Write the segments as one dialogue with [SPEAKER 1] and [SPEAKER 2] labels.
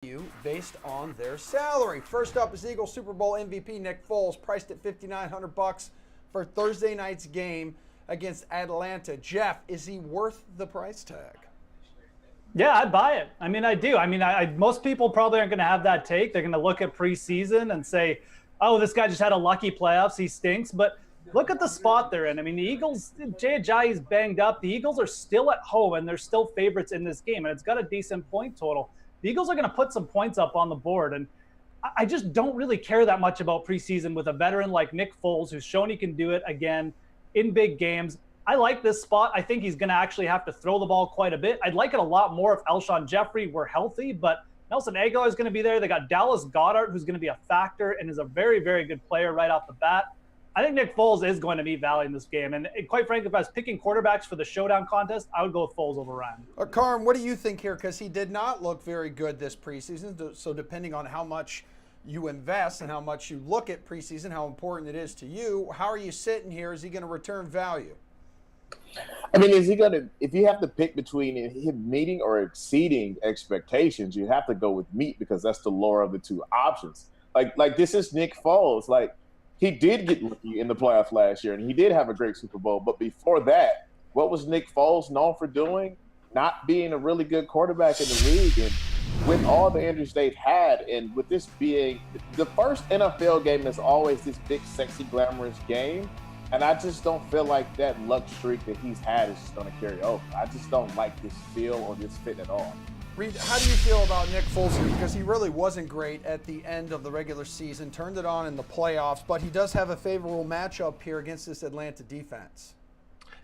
[SPEAKER 1] you based on their salary. First up is Eagles Super Bowl MVP Nick Foles, priced at $5,900 for Thursday night's game against Atlanta. Jeff, is he worth the price tag?
[SPEAKER 2] Yeah, I'd buy it. I mean, I do. I mean, most people probably aren't going to have that take. They're going to look at preseason and say, oh, this guy just had a lucky playoffs. He stinks. But look at the spot they're in. I mean, the Eagles, Jay Ajayi's banged up. The Eagles are still at home, and they're still favorites in this game, and it's got a decent point total. The Eagles are going to put some points up on the board, and I just don't really care that much about preseason with a veteran like Nick Foles, who's shown he can do it again in big games. I like this spot. I think he's going to actually have to throw the ball quite a bit. I'd like it a lot more if Alshon Jeffrey were healthy, but Nelson Aguilar is going to be there. They got Dallas Goedert, who's going to be a factor and is a very, very good player right off the bat. I think Nick Foles is going to meet value in this game. And quite frankly, if I was picking quarterbacks for the showdown contest, I would go with Foles over Ryan.
[SPEAKER 1] Karim, what do you think here? Because he did not look very good this preseason. So depending on how much you invest and how much you look at preseason, how important it is to you, how are you sitting here? Is he going to return value?
[SPEAKER 3] I mean, is he going to, if you have to pick between him meeting or exceeding expectations, you have to go with meet because that's the lower of the two options. Like this is Nick Foles. Like, he did get lucky in the playoffs last year, and he did have a great Super Bowl. But before that, what was Nick Foles known for doing? Not being a really good quarterback in the league. And with all the injuries they've had, and with this being the first NFL game is always this big, sexy, glamorous game. And I just don't feel like that luck streak that he's had is just going to carry over. I just don't like this feel or this fit at all.
[SPEAKER 1] Reed, how do you feel about Nick Foles here? Because he really wasn't great at the end of the regular season, turned it on in the playoffs, but he does have a favorable matchup here against this Atlanta defense.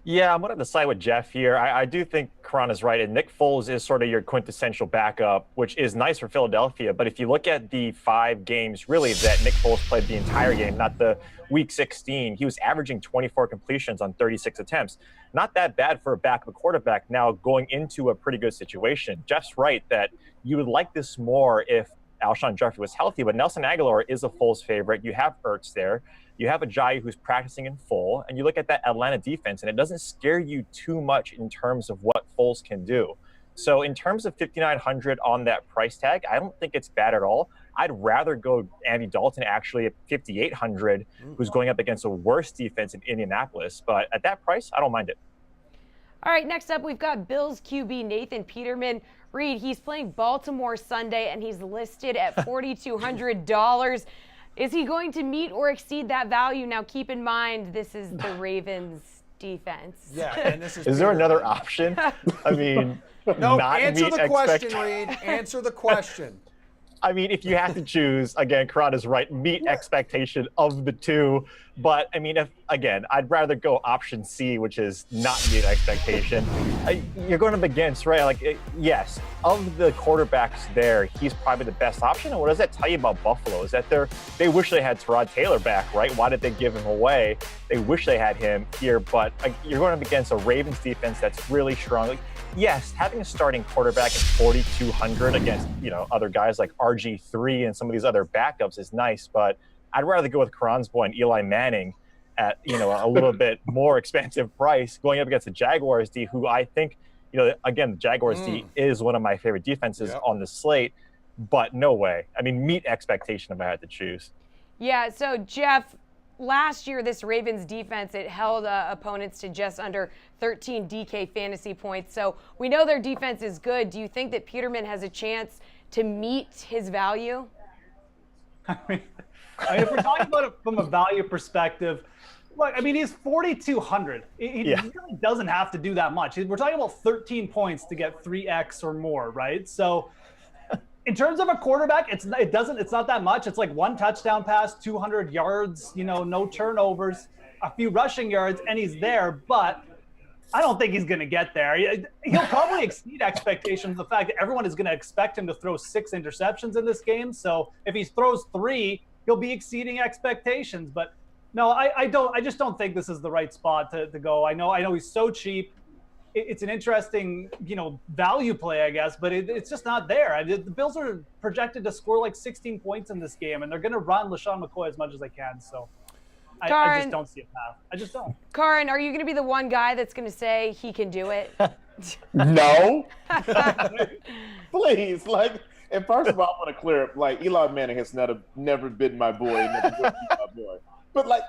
[SPEAKER 4] Yeah, I'm going to side with Jeff here. I do think Karan is right, and Nick Foles is sort of your quintessential backup, which is nice for Philadelphia. But if you look at the 5 games, really, that Nick Foles played the entire game, not the Week 16, he was averaging 24 completions on 36 attempts. Not that bad for a backup quarterback now going into a pretty good situation. Jeff's right that you would like this more if Alshon Jeffrey was healthy, but Nelson Aguilar is a Foles favorite. You have Ertz there. You have Ajayi who's practicing in full, and you look at that Atlanta defense, and it doesn't scare you too much in terms of what Foles can do. So in terms of $5,900 on that price tag, I don't think it's bad at all. I'd rather go Andy Dalton actually at $5,800, who's going up against a worse defense in Indianapolis. But at that price, I don't mind it.
[SPEAKER 5] All right, next up, we've got Bills QB Nathan Peterman. Reed, he's playing Baltimore Sunday, and he's listed at $4,200. Is he going to meet or exceed that value? Now, keep in mind, this is the Ravens defense.
[SPEAKER 1] Yeah, and this is
[SPEAKER 4] there another option? I mean,
[SPEAKER 1] no,
[SPEAKER 4] not
[SPEAKER 1] answer
[SPEAKER 4] meet
[SPEAKER 1] the question, Reed. Answer the question.
[SPEAKER 4] I mean, if you have to choose, again, Karan is right, meet expectation of the two. But, I mean, I'd rather go option C, which is not meet expectation. You're going up against, right, like, yes, of the quarterbacks there, he's probably the best option. And what does that tell you about Buffalo? Is that they wish they had Tyrod Taylor back, right? Why did they give him away? They wish they had him here. But you're going up against a Ravens defense that's really strong. Like, yes, having a starting quarterback at $4,200 against, other guys like RG3 and some of these other backups is nice, but I'd rather go with Karan's boy and Eli Manning at, a little bit more expensive price going up against the Jaguars D, who I think, again, the Jaguars D is one of my favorite defenses on the slate, but no way. I mean, meet expectation if I had to choose.
[SPEAKER 5] Yeah, so Jeff, last year, this Ravens defense, it held opponents to just under 13 DK fantasy points. So we know their defense is good. Do you think that Peterman has a chance to meet his value?
[SPEAKER 2] I mean, if we're talking about it from a value perspective, look, I mean, he's $4,200. He really doesn't have to do that much. We're talking about 13 points to get 3x or more, right? So in terms of a quarterback, it's not that much. It's like 1 touchdown pass, 200 yards, no turnovers, a few rushing yards, and he's there. But I don't think he's going to get there. He'll probably exceed expectations. The fact that everyone is going to expect him to throw 6 interceptions in this game. So if he throws 3, he'll be exceeding expectations. But no, I just don't think this is the right spot to go. I know he's so cheap. It's an interesting, value play, I guess, but it's just not there. The Bills are projected to score like 16 points in this game, and they're going to run LaShawn McCoy as much as they can. So I just don't see a path. I just don't.
[SPEAKER 5] Karan, are you going to be the one guy that's going to say he can do it?
[SPEAKER 3] No. Please, And first of all, I want to clear up, like, Eli Manning has never been my boy, never will be my boy. But, like,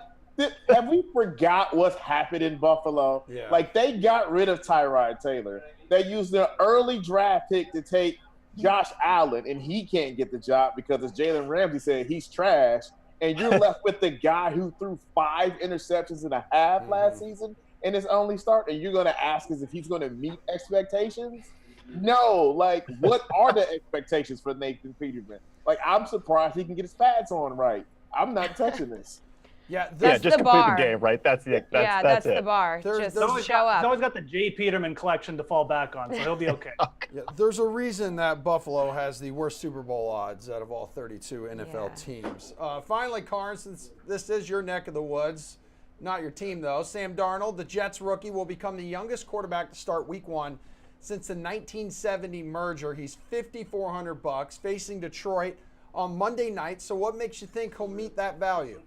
[SPEAKER 3] have we forgot what's happened in Buffalo?
[SPEAKER 1] Yeah.
[SPEAKER 3] Like, they got rid of Tyrod Taylor. They used their early draft pick to take Josh Allen, and he can't get the job because, as Jalen Ramsey said, he's trash. And you're left with the guy who threw 5 interceptions and a half last season in his only start, and you're going to ask us if he's going to meet expectations? No. Like, what are the expectations for Nathan Peterman? Like, I'm surprised he can get his pads on right. I'm not touching this.
[SPEAKER 1] Yeah,
[SPEAKER 5] That's
[SPEAKER 4] just
[SPEAKER 5] the
[SPEAKER 4] complete
[SPEAKER 5] bar.
[SPEAKER 4] the game, right? That's the
[SPEAKER 5] that's
[SPEAKER 4] it.
[SPEAKER 5] the bar.
[SPEAKER 1] There's
[SPEAKER 5] Just
[SPEAKER 1] always
[SPEAKER 5] show
[SPEAKER 2] He's
[SPEAKER 5] up.
[SPEAKER 2] always got the J. Peterman collection to fall back on, so he'll be okay.
[SPEAKER 1] Yeah, there's a reason that Buffalo has the worst Super Bowl odds out of all 32 NFL teams. Finally, Karn, since this is your neck of the woods, not your team though, Sam Darnold, the Jets rookie, will become the youngest quarterback to start Week 1 since the 1970 merger. He's $5,400 facing Detroit on Monday night. So what makes you think he'll meet that value?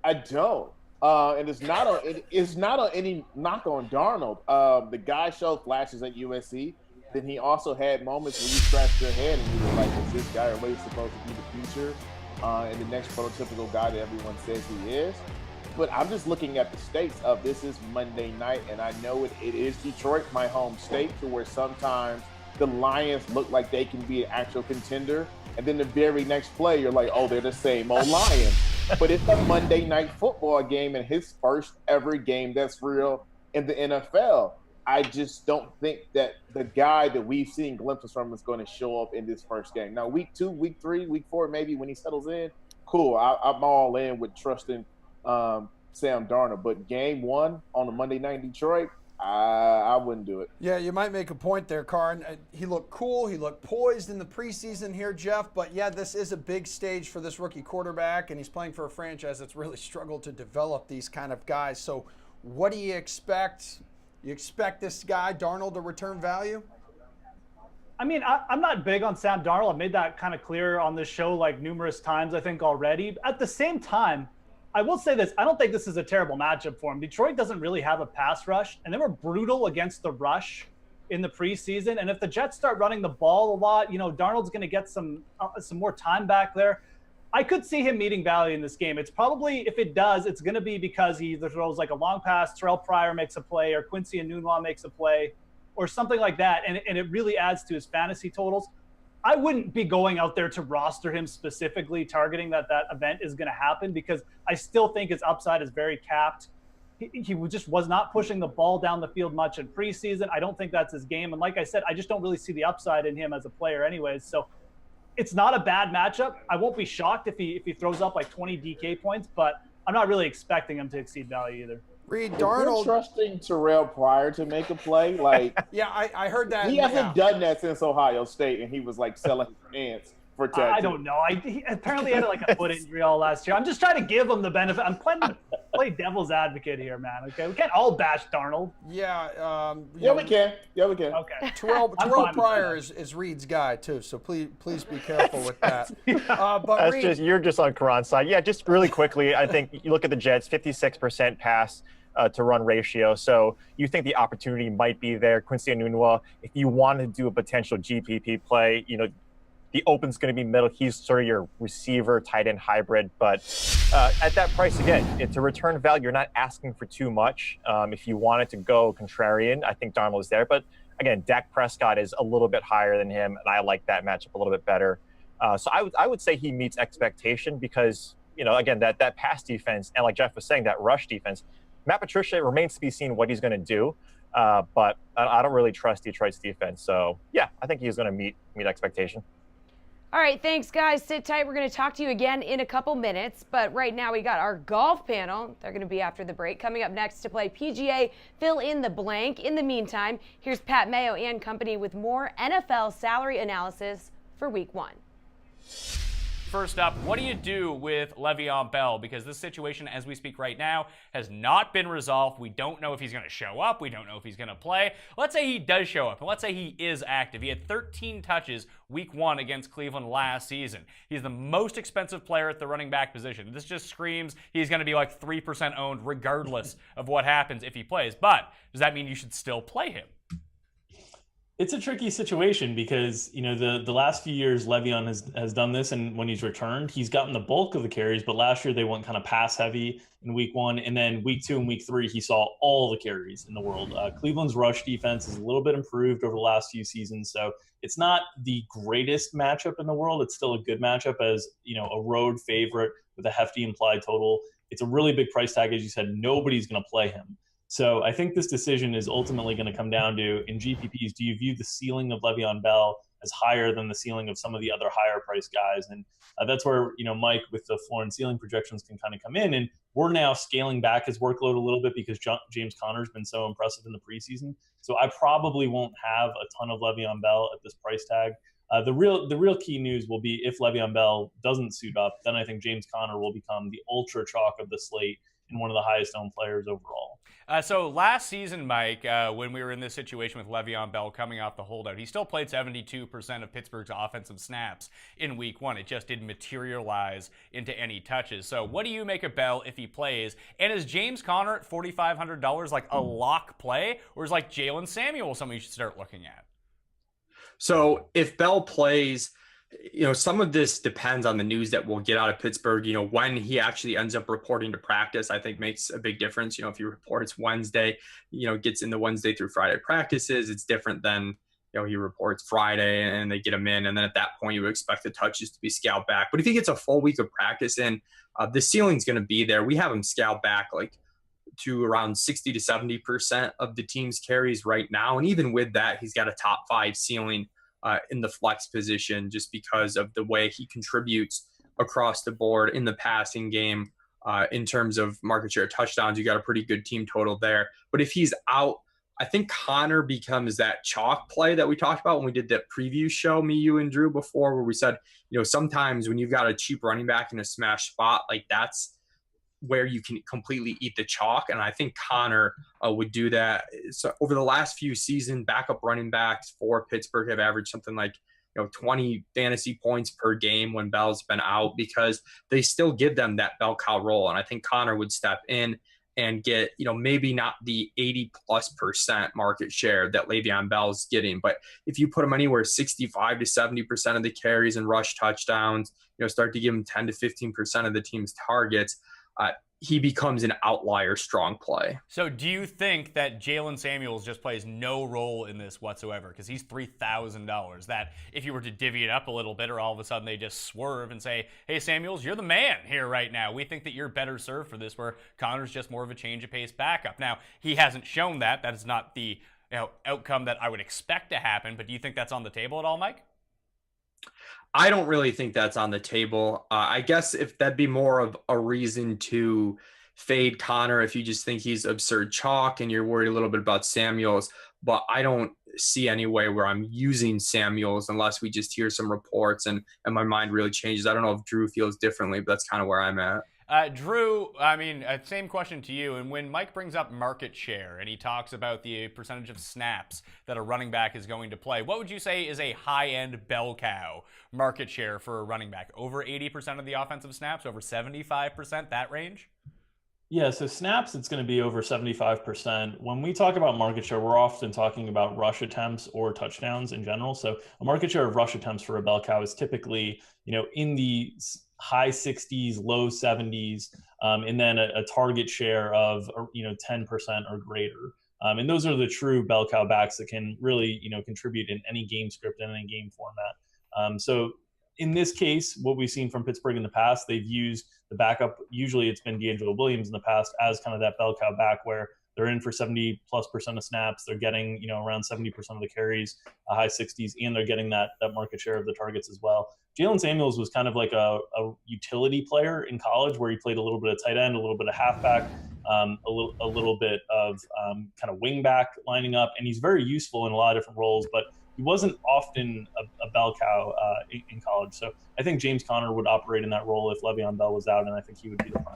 [SPEAKER 3] I don't. And it's not on any knock on Darnold. The guy showed flashes at USC. Then he also had moments where you scratched your head and you were like, is this guy really supposed to be the future and the next prototypical guy that everyone says he is? But I'm just looking at the stakes of this is Monday night, and I know it is Detroit, my home state, to where sometimes the Lions look like they can be an actual contender. And then the very next play, you're like, oh, they're the same old Lions. But it's a Monday night football game and his first ever game that's real in the NFL. I just don't think that the guy that we've seen glimpses from is going to show up in this first game. Now, Week 2, Week 3, Week 4, maybe when he settles in, cool. I'm all in with trusting Sam Darnold. But Game 1 on a Monday night in Detroit, I wouldn't do it.
[SPEAKER 1] Yeah, you might make a point there, Karn. He looked cool. He looked poised in the preseason here, Jeff. But, yeah, this is a big stage for this rookie quarterback, and he's playing for a franchise that's really struggled to develop these kind of guys. So what do you expect? You expect this guy, Darnold, to return value?
[SPEAKER 2] I mean, I'm not big on Sam Darnold. I've made that kind of clear on this show like numerous times, I think, already. At the same time, I will say this. I don't think this is a terrible matchup for him. Detroit doesn't really have a pass rush, and they were brutal against the rush in the preseason. And if the Jets start running the ball a lot, Darnold's going to get some more time back there. I could see him meeting value in this game. It's probably, if it does, it's going to be because he either throws like a long pass, Terrell Pryor makes a play, or Quincy Enunwa makes a play, or something like that, and it really adds to his fantasy totals. I wouldn't be going out there to roster him specifically, targeting that event is going to happen, because I still think his upside is very capped. He just was not pushing the ball down the field much in preseason. I don't think that's his game. And like I said, I just don't really see the upside in him as a player anyways. So it's not a bad matchup. I won't be shocked if he throws up like 20 DK points, but I'm not really expecting him to exceed value either.
[SPEAKER 1] Reed,
[SPEAKER 3] If you're
[SPEAKER 1] Darnold.
[SPEAKER 3] trusting Terrell Pryor to make a play, like
[SPEAKER 1] Yeah, I heard that.
[SPEAKER 3] he hasn't done that since Ohio State, and he was like selling his pants for tattoos.
[SPEAKER 2] I don't know. He apparently had like a foot injury all last year. I'm just trying to give him the benefit. I'm playing to play devil's advocate here, man. Okay, we can't all bash Darnold.
[SPEAKER 1] Yeah.
[SPEAKER 3] Yeah, we can. Yeah, we can.
[SPEAKER 2] Okay.
[SPEAKER 1] Terrell
[SPEAKER 2] I'm fine with
[SPEAKER 1] Pryor
[SPEAKER 2] that.
[SPEAKER 1] is Reed's guy too, so please be careful with that. But Reed,
[SPEAKER 4] You're just on Karan's side. Yeah, just really quickly, I think you look at the Jets, 56% pass to run ratio. So you think the opportunity might be there. Quincy Enunwa, if you want to do a potential GPP play, the open's going to be middle. He's sort of your receiver, tight end hybrid. But at that price, again, it's a return value. You're not asking for too much. If you wanted to go contrarian, I think Darnold is there. But again, Dak Prescott is a little bit higher than him, and I like that matchup a little bit better. So I would say he meets expectation because, again, that pass defense, and like Jeff was saying, that rush defense, Matt Patricia remains to be seen what he's going to do. But I don't really trust Detroit's defense. So, yeah, I think he's going to meet expectation.
[SPEAKER 5] All right, thanks, guys. Sit tight. We're going to talk to you again in a couple minutes. But right now, we got our golf panel. They're going to be after the break. Coming up next to play PGA Fill in the Blank. In the meantime, here's Pat Mayo and company with more NFL salary analysis for Week 1.
[SPEAKER 6] First up, what do you do with Le'Veon Bell? Because this situation, as we speak right now, has not been resolved. We don't know if he's going to show up. We don't know if he's going to play. Let's say he does show up, and let's say he is active. He had 13 touches Week 1 against Cleveland last season. He's the most expensive player at the running back position. This just screams he's going to be like 3% owned regardless of what happens if he plays. But does that mean you should still play him?
[SPEAKER 7] It's a tricky situation because, you know, the last few years Le'Veon has done this, and when he's returned, he's gotten the bulk of the carries, but last year they went kind of pass heavy in week 1, and then week 2 and week 3 he saw all the carries in the world. Cleveland's rush defense is a little bit improved over the last few seasons, so it's not the greatest matchup in the world. It's still a good matchup as, you know, a road favorite with a hefty implied total. It's a really big price tag, as you said. Nobody's going to play him. So I think this decision is ultimately going to come down to, in GPPs, do you view the ceiling of Le'Veon Bell as higher than the ceiling of some of the other higher priced guys? And that's where, you know, Mike with the floor and ceiling projections can kind of come in. And we're now scaling back his workload a little bit because James Conner's been so impressive in the preseason. So I probably won't have a ton of Le'Veon Bell at this price tag. The real key news will be if Le'Veon Bell doesn't suit up, then I think James Conner will become the ultra chalk of the slate and one of the highest owned players overall.
[SPEAKER 6] So last season, Mike, when we were in this situation with Le'Veon Bell coming off the holdout, he still played 72% of Pittsburgh's offensive snaps in week 1. It just didn't materialize into any touches. So what do you make of Bell if he plays? And is James Conner at $4,500 like a lock play, or is like Jalen Samuel something you should start looking at?
[SPEAKER 8] So if Bell plays, you know, some of this depends on the news that we'll get out of Pittsburgh. You know, when he actually ends up reporting to practice, I think makes a big difference. You know, if he reports Wednesday, you know, gets in the Wednesday through Friday practices, it's different than, you know, he reports Friday and they get him in. And then at that point, you would expect the touches to be scaled back. But if he gets a full week of practice in, the ceiling's going to be there. We have him scaled back like to around 60 to 70% of the team's carries right now. And even with that, he's got a top 5 ceiling in the flex position just because of the way he contributes across the board in the passing game. In terms of market share touchdowns, you got a pretty good team total there. But if he's out, I think Conner becomes that chalk play that we talked about when we did that preview show, me, you, and Drew before, where we said, you know, sometimes when you've got a cheap running back in a smash spot, like that's where you can completely eat the chalk. And I think Conner would do that. So over the last few seasons, backup running backs for Pittsburgh have averaged something like, you know, 20 fantasy points per game when Bell's been out, because they still give them that bell cow role. And I think Conner would step in and get, you know, maybe not the 80+% market share that Le'Veon Bell's getting, but if you put him anywhere 65 to 70% of the carries and rush touchdowns, you know, start to give him 10 to 15% of the team's targets, he becomes an outlier strong play.
[SPEAKER 6] So do you think that Jalen Samuels just plays no role in this whatsoever? Because he's $3,000. That if you were to divvy it up a little bit, or all of a sudden they just swerve and say, hey, Samuels, you're the man here right now. We think that you're better served for this, where Connor's just more of a change of pace backup. Now, he hasn't shown that. That is not the outcome that I would expect to happen. But do you think that's on the table at all, Mike?
[SPEAKER 8] I don't really think that's on the table. I guess if that'd be more of a reason to fade Conner, if you just think he's absurd chalk and you're worried a little bit about Samuels, but I don't see any way where I'm using Samuels unless we just hear some reports and my mind really changes. I don't know if Drew feels differently, but that's kind of where I'm at.
[SPEAKER 6] Drew, I mean, same question to you. And when Mike brings up market share and he talks about the percentage of snaps that a running back is going to play, what would you say is a high-end bell cow market share for a running back? Over 80% of the offensive snaps, over 75%, that range?
[SPEAKER 7] Yeah, so snaps, it's going to be over 75%. When we talk about market share, we're often talking about rush attempts or touchdowns in general. So a market share of rush attempts for a bell cow is typically, you know, in the high 60s, low 70s, and then a target share of, you know, 10% or greater. And those are the true bell cow backs that can really, you know, contribute in any game script and any game format. So in this case, what we've seen from Pittsburgh in the past, they've used the backup. Usually it's been D'Angelo Williams in the past as kind of that bell cow back where they're in for 70+% of snaps. They're getting, you know, around 70% of the carries, high 60s, and they're getting that market share of the targets as well. Jalen Samuels was kind of like a utility player in college where he played a little bit of tight end, a little bit of halfback, a little bit of kind of wing back lining up. And he's very useful in a lot of different roles, but he wasn't often a bell cow in college. So I think James Conner would operate in that role if Le'Veon Bell was out, and I think he would be the prime.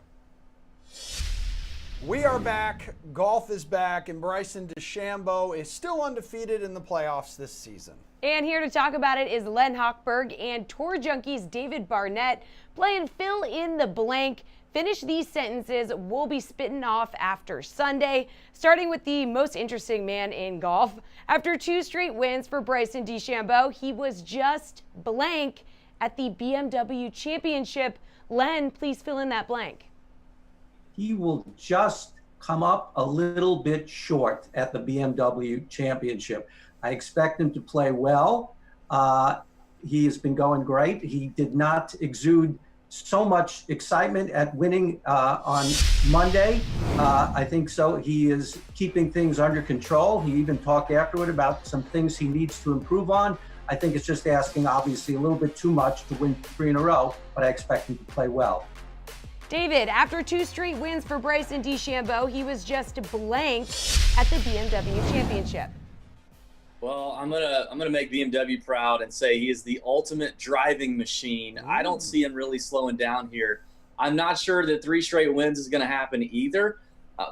[SPEAKER 1] We are back. Golf is back, and Bryson DeChambeau is still undefeated in the playoffs this season.
[SPEAKER 5] And here to talk about it is Len Hochberg and Tour Junkies David Barnett playing fill in the blank. Finish these sentences. We'll be spitting off after Sunday, starting with the most interesting man in golf. After 2 straight wins for Bryson DeChambeau, he was just blank at the BMW Championship. Len, please fill in that blank.
[SPEAKER 9] He will just come up a little bit short at the BMW Championship. I expect him to play well. He has been going great. He did not exude so much excitement at winning on Monday. I think so. He is keeping things under control. He even talked afterward about some things he needs to improve on. I think it's just asking, obviously, a little bit too much to win 3 in a row, but I expect him to play well.
[SPEAKER 5] David, after 2 straight wins for Bryson DeChambeau, he was just blank at the BMW Championship.
[SPEAKER 10] Well, I'm gonna make BMW proud and say he is the ultimate driving machine. I don't see him really slowing down here. I'm not sure that 3 straight wins is going to happen either,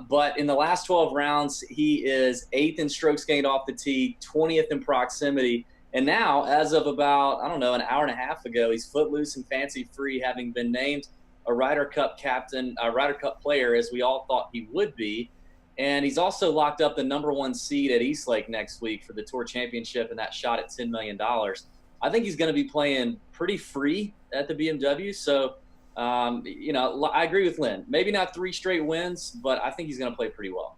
[SPEAKER 10] but in the last 12 rounds, he is 8th in strokes gained off the tee, 20th in proximity, and now, as of about, I don't know, an hour and a half ago, he's footloose and fancy free, having been named a Ryder Cup captain, a Ryder Cup player, as we all thought he would be. And he's also locked up the #1 seed at Eastlake next week for the Tour Championship and that shot at $10 million. I think he's going to be playing pretty free at the BMW. So, I agree with Lynn. Maybe not 3 straight wins, but I think he's going to play pretty well.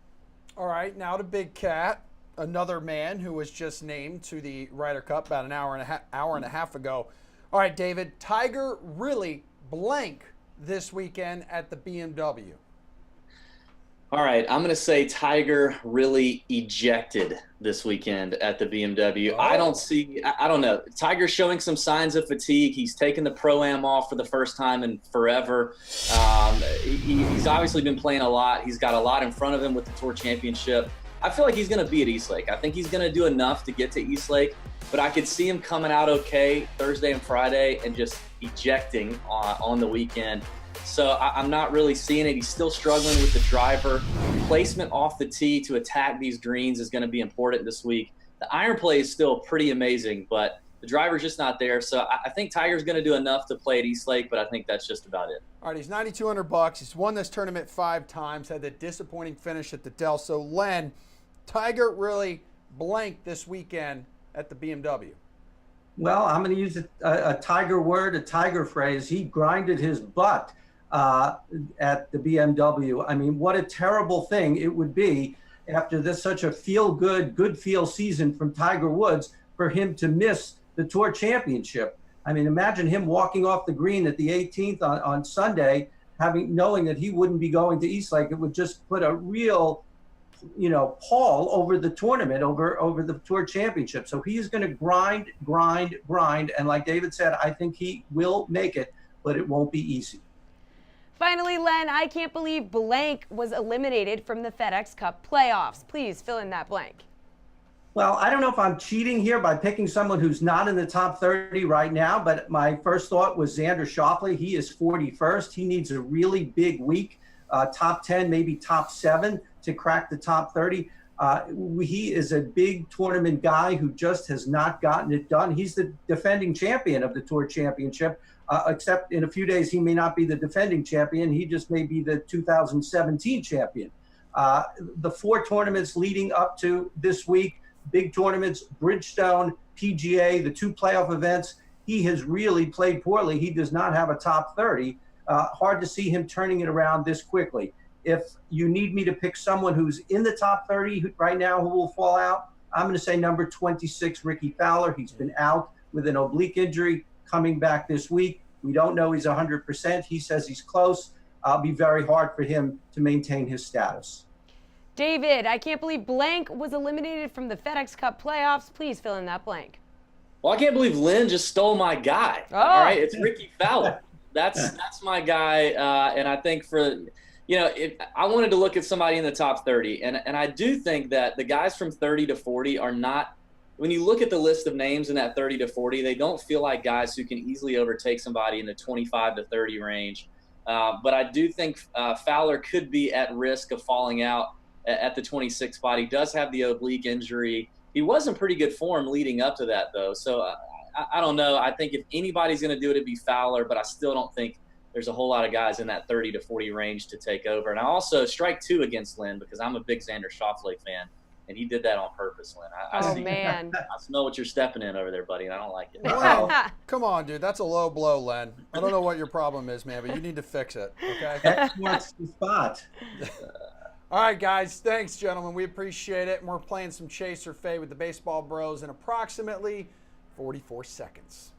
[SPEAKER 1] All right, now to Big Cat, another man who was just named to the Ryder Cup about an hour and a half ago. All right, David, Tiger really blank this weekend at the BMW.
[SPEAKER 10] All right, I'm going to say Tiger really ejected this weekend at the BMW.
[SPEAKER 1] Oh.
[SPEAKER 10] I don't know. Tiger's showing some signs of fatigue. He's taken the Pro-Am off for the first time in forever. He's obviously been playing a lot. He's got a lot in front of him with the Tour Championship. I feel like he's going to be at Eastlake. I think he's going to do enough to get to Eastlake, but I could see him coming out okay Thursday and Friday and just ejecting on the weekend. So I'm not really seeing it. He's still struggling with the driver. Placement off the tee to attack these greens is going to be important this week. The iron play is still pretty amazing, but the driver's just not there. So I think Tiger's going to do enough to play at Eastlake, but I think that's just about it.
[SPEAKER 1] All right, he's $9,200. He's won this tournament 5 times, had that disappointing finish at the Dell. So, Len, Tiger really blanked this weekend at the BMW.
[SPEAKER 9] Well, I'm going to use a Tiger word, a Tiger phrase. He grinded his butt at the BMW. I mean, what a terrible thing it would be after such a good feel season from Tiger Woods for him to miss the Tour Championship. I mean, imagine him walking off the green at the 18th on Sunday, knowing that he wouldn't be going to Eastlake. It would just put a real, pall over the tournament, over the Tour Championship. So he's going to grind. And like David said, I think he will make it, but it won't be easy.
[SPEAKER 5] Finally, Len, I can't believe blank was eliminated from the FedEx Cup Playoffs. Please fill in that blank.
[SPEAKER 9] Well, I don't know if I'm cheating here by picking someone who's not in the top 30 right now, but my first thought was Xander Schauffele. He is 41st. He needs a really big week, top 10, maybe top 7 to crack the top 30. He is a big tournament guy who just has not gotten it done. He's the defending champion of the Tour Championship. Except in a few days, he may not be the defending champion. He just may be the 2017 champion. The 4 tournaments leading up to this week, big tournaments, Bridgestone, PGA, the 2 playoff events, he has really played poorly. He does not have a top 30. Hard to see him turning it around this quickly. If you need me to pick someone who's in the top 30 right now who will fall out, I'm going to say number 26, Ricky Fowler. He's been out with an oblique injury, coming back this week. We don't know he's 100%. He says he's close. It'll be very hard for him to maintain his status.
[SPEAKER 5] David, I can't believe blank was eliminated from the FedEx Cup Playoffs. Please fill in that blank.
[SPEAKER 10] Well, I can't believe Lynn just stole my guy.
[SPEAKER 5] Oh.
[SPEAKER 10] All right, it's Ricky Fowler. That's my guy, and I think I wanted to look at somebody in the top 30, and I do think that the guys from 30 to 40 are not. When you look at the list of names in that 30 to 40, they don't feel like guys who can easily overtake somebody in the 25 to 30 range. But I do think Fowler could be at risk of falling out at the 26 spot. He does have the oblique injury. He was in pretty good form leading up to that, though. So I don't know. I think if anybody's going to do it, it'd be Fowler, but I still don't think there's a whole lot of guys in that 30 to 40 range to take over. And I also strike 2 against Lynn because I'm a big Xander Schauffele fan, and he did that on purpose, Lynn. I smell what you're stepping in over there, buddy, and I don't like it.
[SPEAKER 1] Well, come on, dude. That's a low blow, Len. I don't know what your problem is, man, but you need to fix it, okay?
[SPEAKER 9] X marks the spot.
[SPEAKER 1] All right, guys. Thanks, gentlemen. We appreciate it. And we're playing some Chase or Fade with the Baseball Bros in approximately 44 seconds.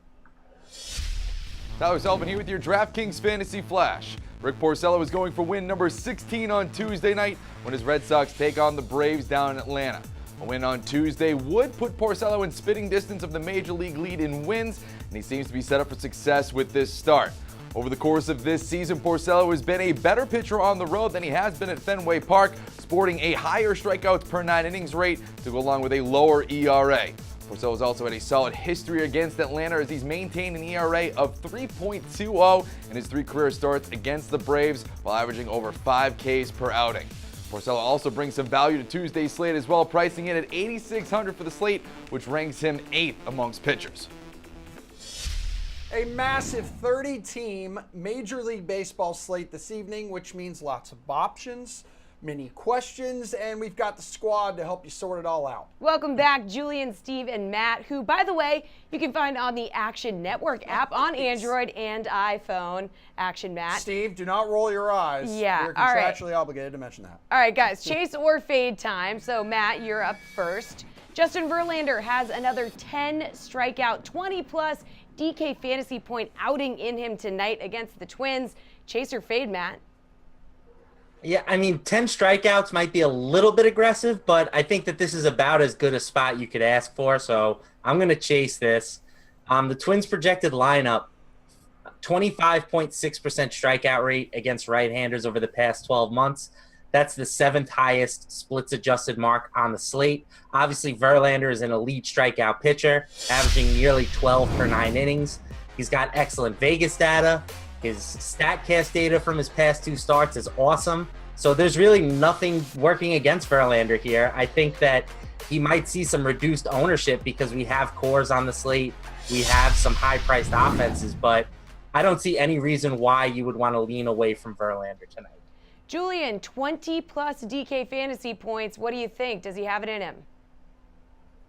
[SPEAKER 11] Tyler Sullivan here with your DraftKings Fantasy Flash. Rick Porcello is going for win number 16 on Tuesday night when his Red Sox take on the Braves down in Atlanta. A win on Tuesday would put Porcello in spitting distance of the Major League lead in wins, and he seems to be set up for success with this start. Over the course of this season, Porcello has been a better pitcher on the road than he has been at Fenway Park, sporting a higher strikeouts per 9 innings rate to go along with a lower ERA. Porcello has also had a solid history against Atlanta as he's maintained an ERA of 3.20 in his 3 career starts against the Braves while averaging over 5 Ks per outing. Porcello also brings some value to Tuesday's slate as well, pricing it at $8,600 for the slate, which ranks him 8th amongst pitchers.
[SPEAKER 1] A massive 30-team Major League Baseball slate this evening, which means lots of options, many questions, and we've got the squad to help you sort it all out.
[SPEAKER 5] Welcome back, Julian, Steve, and Matt, who, by the way, you can find on the Action Network app on Android and iPhone. Action, Matt.
[SPEAKER 1] Steve, do not roll your eyes.
[SPEAKER 5] Yeah,
[SPEAKER 1] We're
[SPEAKER 5] all right.
[SPEAKER 1] contractually obligated to mention that.
[SPEAKER 5] All right, guys, Chase or Fade time. So, Matt, you're up first. Justin Verlander has another 10 strikeout, 20-plus DK fantasy point outing in him tonight against the Twins. Chase or Fade, Matt?
[SPEAKER 12] Yeah, I mean, 10 strikeouts might be a little bit aggressive, but I think that this is about as good a spot you could ask for, so I'm going to chase this. The Twins' projected lineup, 25.6% strikeout rate against right-handers over the past 12 months. That's the 7th highest splits-adjusted mark on the slate. Obviously, Verlander is an elite strikeout pitcher, averaging nearly 12 per 9 innings. He's got excellent Vegas data. His StatCast data from his past 2 starts is awesome. So there's really nothing working against Verlander here. I think that he might see some reduced ownership because we have cores on the slate. We have some high-priced offenses, but I don't see any reason why you would want to lean away from Verlander tonight.
[SPEAKER 5] Julian, 20-plus DK fantasy points. What do you think? Does he have it in him?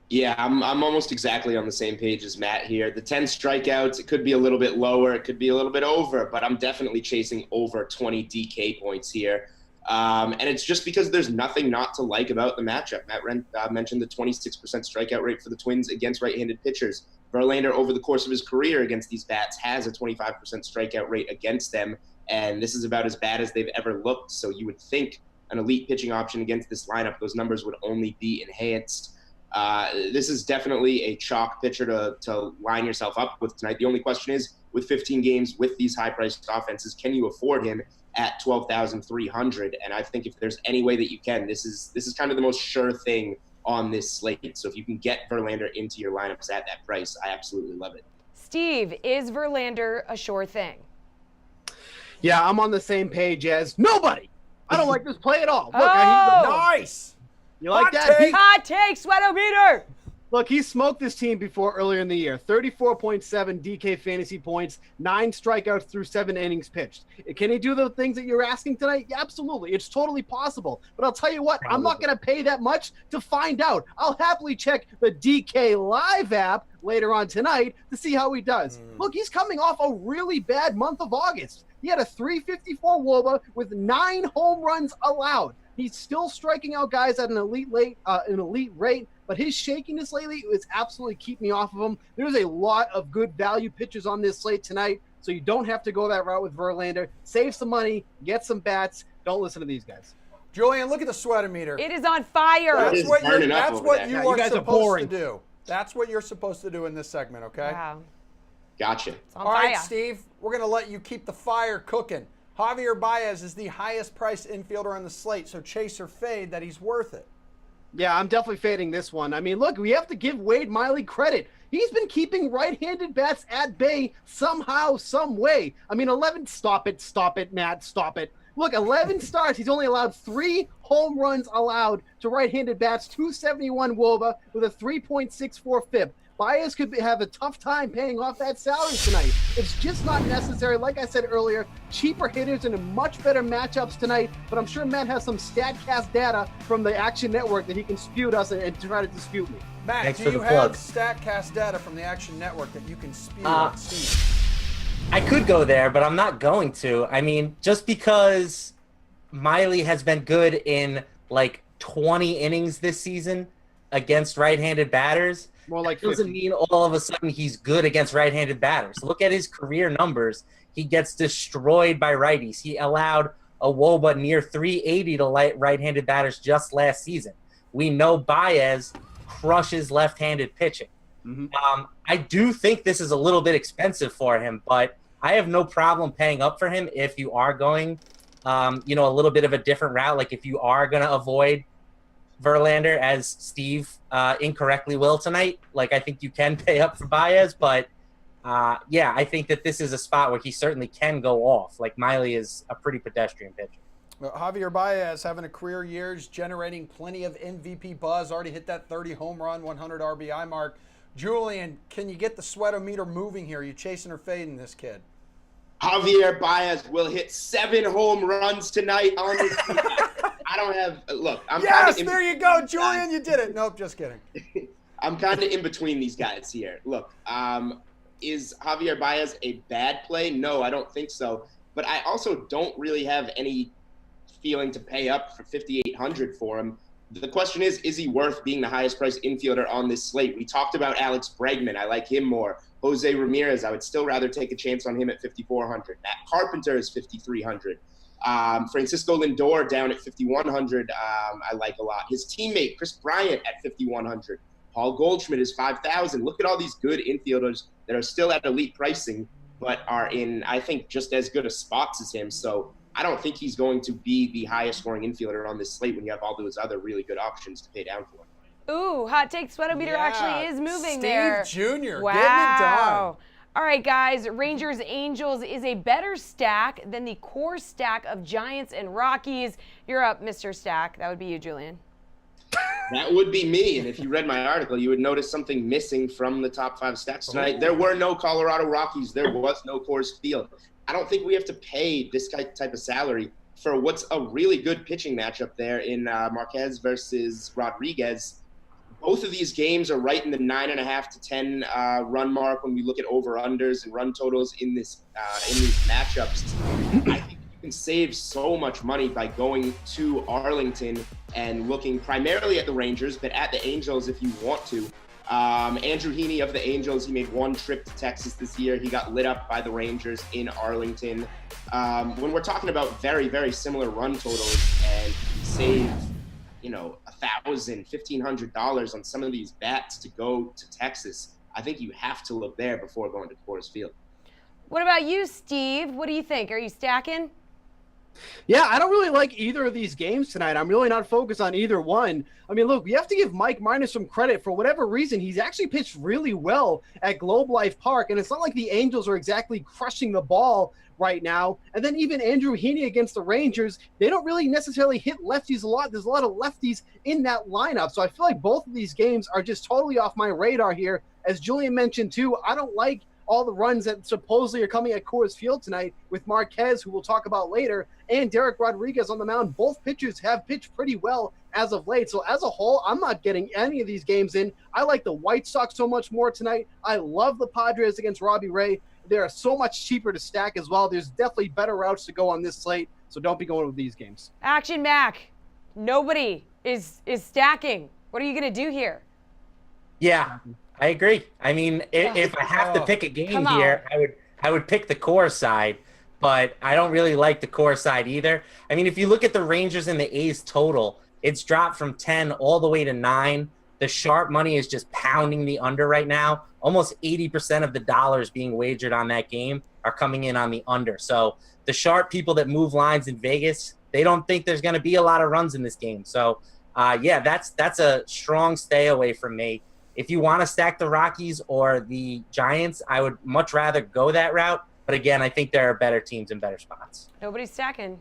[SPEAKER 13] Yeah, I'm almost exactly on the same page as Matt here. The 10 strikeouts, it could be a little bit lower, it could be a little bit over, but I'm definitely chasing over 20 DK points here. And it's just because there's nothing not to like about the matchup. Matt mentioned the 26% strikeout rate for the Twins against right-handed pitchers. Verlander, over the course of his career against these bats, has a 25% strikeout rate against them, and this is about as bad as they've ever looked. So you would think an elite pitching option against this lineup, those numbers would only be enhanced. This is definitely a chalk pitcher to line yourself up with tonight. The only question is, with 15 games with these high-priced offenses, can you afford him at $12,300? And I think if there's any way that you can, this is kind of the most sure thing on this slate. So if you can get Verlander into your lineups at that price, I absolutely love it.
[SPEAKER 5] Steve, is Verlander a sure thing?
[SPEAKER 14] Yeah, I'm on the same page as nobody. I don't like this play at all. Look,
[SPEAKER 1] nice.
[SPEAKER 14] You like
[SPEAKER 1] Hot
[SPEAKER 14] that?
[SPEAKER 1] take.
[SPEAKER 5] Hot take, Sweatometer.
[SPEAKER 14] Look, he smoked this team before earlier in the year. 34.7 DK fantasy points, 9 strikeouts through 7 innings pitched. Can he do the things that you're asking tonight? Yeah, absolutely. It's totally possible. But I'll tell you what, I'm not going to pay that much to find out. I'll happily check the DK Live app later on tonight to see how he does. Look, he's coming off a really bad month of August. He had a 354 WOBA with 9 home runs allowed. He's still striking out guys at an elite rate, but his shakiness lately is absolutely keeping me off of him. There's a lot of good value pitchers on this slate tonight, so you don't have to go that route with Verlander. Save some money, get some bats. Don't listen to these guys.
[SPEAKER 1] Julian, look at the sweatometer.
[SPEAKER 5] It is on fire.
[SPEAKER 1] That's what you are
[SPEAKER 14] guys are
[SPEAKER 1] supposed
[SPEAKER 14] boring.
[SPEAKER 1] to do. That's what you're supposed to do in this segment, okay?
[SPEAKER 5] Wow.
[SPEAKER 13] Gotcha.
[SPEAKER 5] It's on
[SPEAKER 1] All right,
[SPEAKER 5] fire.
[SPEAKER 1] Steve, we're going to let you keep the fire cooking. Javier Baez is the highest priced infielder on the slate, so chase or fade that he's worth it.
[SPEAKER 14] Yeah, I'm definitely fading this one. I mean, look, we have to give Wade Miley credit. He's been keeping right-handed bats at bay somehow, some way. I mean, 11, stop it, Matt, stop it. Look, 11 starts, he's only allowed 3 home runs allowed to right-handed bats, 271 WOBA with a 3.64 FIP. Baez could have a tough time paying off that salary tonight. It's just not necessary. Like I said earlier, cheaper hitters in much better matchups tonight, but I'm sure Matt has some StatCast data from the Action Network that he can spew to us and try to dispute me.
[SPEAKER 1] Matt,
[SPEAKER 12] Thanks
[SPEAKER 1] do
[SPEAKER 12] for
[SPEAKER 1] you
[SPEAKER 12] the
[SPEAKER 1] have
[SPEAKER 12] plug.
[SPEAKER 1] StatCast data from the Action Network that you can spew at Steve?
[SPEAKER 12] I could go there, but I'm not going to. I mean, just because Miley has been good in like 20 innings this season against right-handed batters,
[SPEAKER 14] more like
[SPEAKER 12] doesn't
[SPEAKER 14] 50.
[SPEAKER 12] mean all of a sudden he's good against right-handed batters. Look at his career numbers. He gets destroyed by righties. He allowed a WOBA near 380 to right-handed batters just last season. We know Baez crushes left-handed pitching. I do think this is a little bit expensive for him, but I have no problem paying up for him if you are going, a little bit of a different route. Like if you are going to avoid Verlander, as Steve incorrectly will tonight, like I think you can pay up for Baez, but I think that this is a spot where he certainly can go off. Like Miley is a pretty pedestrian pitcher.
[SPEAKER 1] Well, Javier Baez having a career years, generating plenty of MVP buzz, already hit that 30 home run, 100 RBI mark. Julian, can you get the sweatometer moving here? Are you chasing or fading this kid?
[SPEAKER 13] Javier Baez will hit 7 home runs tonight on this team. I don't have – look, I'm
[SPEAKER 1] yes, there you go, Julian, you did it. Nope, just kidding.
[SPEAKER 13] I'm kind of in between these guys here. Look, is Javier Baez a bad play? No, I don't think so. But I also don't really have any feeling to pay up for $5,800 for him. The question is he worth being the highest priced infielder on this slate? We talked about Alex Bregman. I like him more. Jose Ramirez, I would still rather take a chance on him at $5,400. Matt Carpenter is $5,300. Francisco Lindor down at $5,100. I like a lot. His teammate, Chris Bryant, at $5,100. Paul Goldschmidt is $5,000. Look at all these good infielders that are still at elite pricing, but are in, I think, just as good a spots as him. So I don't think he's going to be the highest scoring infielder on this slate when you have all those other really good options to pay down for.
[SPEAKER 5] Ooh, hot take sweatometer actually is moving there.
[SPEAKER 1] Steve Jr.
[SPEAKER 5] Wow.
[SPEAKER 1] Getting it done.
[SPEAKER 5] All right, guys. Rangers Angels is a better stack than the core stack of Giants and Rockies. You're up, Mr. Stack. That would be you, Julian.
[SPEAKER 13] That would be me. And if you read my article, you would notice something missing from the top 5 stacks tonight. There were no Colorado Rockies. There was no Coors Field. I don't think we have to pay this type of salary for what's a really good pitching matchup there in Marquez versus Rodriguez. Both of these games are right in the 9.5 to 10 run mark when we look at over-unders and run totals in these matchups. I think you can save so much money by going to Arlington and looking primarily at the Rangers, but at the Angels if you want to. Andrew Heaney of the Angels, he made one trip to Texas this year. He got lit up by the Rangers in Arlington. When we're talking about very, very similar run totals and save, $1,000, $1,500 on some of these bats to go to Texas, I think you have to look there before going to Coors Field.
[SPEAKER 5] What about you, Steve? What do you think? Are you stacking?
[SPEAKER 14] Yeah, I don't really like either of these games tonight. I'm really not focused on either one. I mean, look, we have to give Mike Minor some credit. For whatever reason, he's actually pitched really well at Globe Life Park, and it's not like the Angels are exactly crushing the ball right now. And then even Andrew Heaney against the Rangers, they don't really necessarily hit lefties a lot. There's a lot of lefties in that lineup. So I feel like both of these games are just totally off my radar here. As Julian mentioned, too, I don't like all the runs that supposedly are coming at Coors Field tonight with Marquez, who we'll talk about later, and Derek Rodriguez on the mound. Both pitchers have pitched pretty well as of late. So as a whole, I'm not getting any of these games in. I like the White Sox so much more tonight. I love the Padres against Robbie Ray. They are so much cheaper to stack as well. There's definitely better routes to go on this slate, so don't be going with these games.
[SPEAKER 5] Action Mac, nobody is stacking. What are you going to do here?
[SPEAKER 12] Yeah, I agree. I mean, if I have to pick a game here, I would pick the core side, but I don't really like the core side either. I mean, if you look at the Rangers and the A's total, it's dropped from 10 all the way to 9. The sharp money is just pounding the under right now. Almost 80% of the dollars being wagered on that game are coming in on the under. So the sharp people that move lines in Vegas, they don't think there's going to be a lot of runs in this game. So, that's a strong stay away from me. If you want to stack the Rockies or the Giants, I would much rather go that route. But again, I think there are better teams and better spots.
[SPEAKER 5] Nobody's stacking.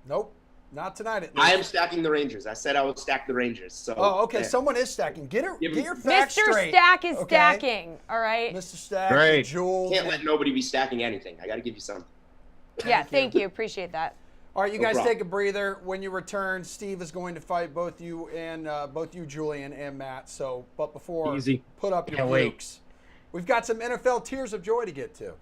[SPEAKER 1] Nope. Not tonight, at least.
[SPEAKER 13] I am stacking the Rangers. I said I would stack the Rangers. So.
[SPEAKER 1] Oh, okay.
[SPEAKER 13] Yeah.
[SPEAKER 1] Someone is stacking. Get your facts
[SPEAKER 5] Mr.
[SPEAKER 1] straight.
[SPEAKER 5] Stack is
[SPEAKER 1] okay?
[SPEAKER 5] stacking. All right.
[SPEAKER 1] Mr. Stack,
[SPEAKER 3] Great.
[SPEAKER 1] Jules.
[SPEAKER 13] Can't let nobody be stacking anything. I got to give you something.
[SPEAKER 5] Yeah, thank you. Appreciate that.
[SPEAKER 1] All right, you
[SPEAKER 13] No
[SPEAKER 1] guys
[SPEAKER 13] problem.
[SPEAKER 1] take a breather. When you return, Steve is going to fight both you, Julian and Matt. So, but before,
[SPEAKER 14] Easy.
[SPEAKER 1] put up your
[SPEAKER 12] Can't wait.
[SPEAKER 1] bukes. We've got some NFL tears of joy to get to.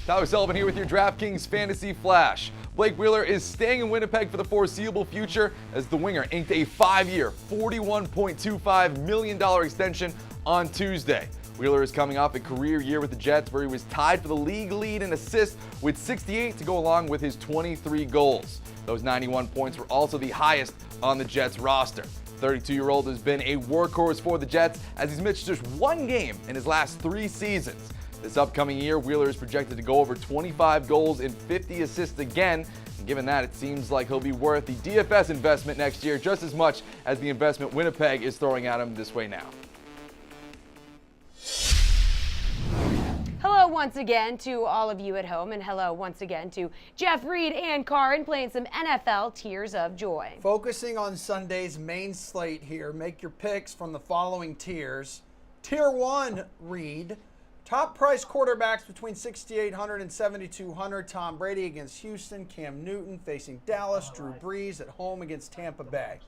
[SPEAKER 11] Tyler Sullivan here with your DraftKings Fantasy Flash. Blake Wheeler is staying in Winnipeg for the foreseeable future as the winger inked a 5-year, $41.25 million extension on Tuesday. Wheeler is coming off a career year with the Jets where he was tied for the league lead in assists with 68 to go along with his 23 goals. Those 91 points were also the highest on the Jets roster. The 32-year-old has been a workhorse for the Jets as he's missed just one game in his last 3 seasons. This upcoming year, Wheeler is projected to go over 25 goals and 50 assists again. And given that, it seems like he'll be worth the DFS investment next year just as much as the investment Winnipeg is throwing at him this way now.
[SPEAKER 5] Hello once again to all of you at home, and hello once again to Jeff Reed and Karin playing some NFL Tears of Joy.
[SPEAKER 1] Focusing on Sunday's main slate here, make your picks from the following tiers. Tier 1, Reed. Top price quarterbacks between 6,800 and 7,200. Tom Brady against Houston. Cam Newton facing Dallas. Drew Brees at home against Tampa Bay.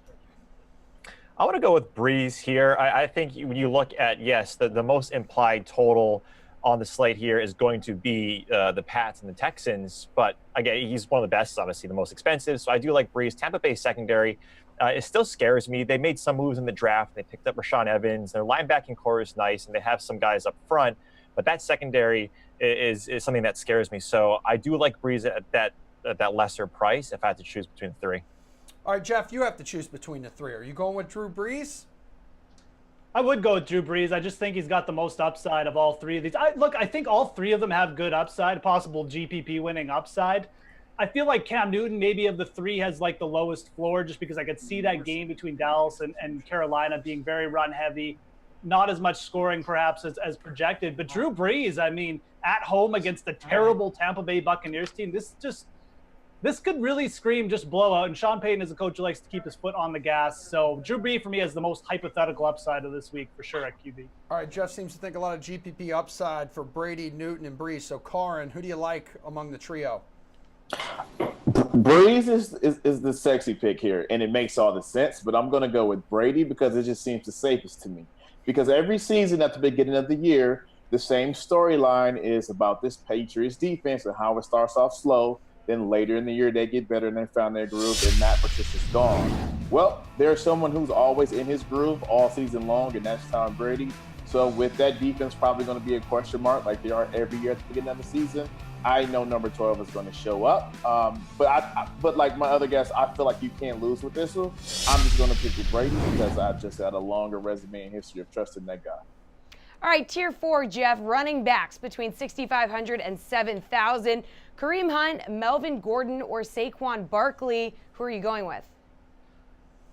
[SPEAKER 4] I want to go with Breeze here. I think when you look at, yes, the most implied total on the slate here is going to be the Pats and the Texans. But again, he's one of the best, obviously the most expensive. So I do like Breeze. Tampa Bay secondary, it still scares me. They made some moves in the draft. They picked up Rashaan Evans. Their linebacking core is nice, and they have some guys up front. But that secondary is something that scares me. So I do like Breeze at that lesser price if I had to choose between the 3.
[SPEAKER 1] All right, Jeff, you have to choose between the 3. Are you going with Drew Brees?
[SPEAKER 2] I would go with Drew Brees. I just think he's got the most upside of all 3 of these. I think all 3 of them have good upside, possible GPP winning upside. I feel like Cam Newton, maybe of the 3, has like the lowest floor just because I could see that game between Dallas and Carolina being very run heavy. Not as much scoring perhaps as projected, but Drew Brees, I mean, at home against the terrible Tampa Bay Buccaneers team, this could really scream just blowout. And Sean Payton is a coach who likes to keep his foot on the gas. So Drew Brees for me has the most hypothetical upside of this week for sure at QB.
[SPEAKER 1] All right, Jeff seems to think a lot of GPP upside for Brady, Newton, and Brees. So Karin, who do you like among the trio?
[SPEAKER 3] Breeze is the sexy pick here, and it makes all the sense. But I'm going to go with Brady because it just seems the safest to me. Because every season at the beginning of the year, the same storyline is about this Patriots defense and how it starts off slow. Then later in the year, they get better and they found their groove, and Matt Patricia's gone. Well, there's someone who's always in his groove all season long, and that's Tom Brady. So with that defense probably going to be a question mark like they are every year at the beginning of the season, I know number 12 is going to show up. But like my other guys, I feel like you can't lose with this one. I'm just going to pick with Brady because I've just had a longer resume and history of trusting that guy.
[SPEAKER 5] All right, Tier 4, Jeff, running backs between 6,500 and 7,000. Kareem Hunt, Melvin Gordon, or Saquon Barkley. Who are you going with?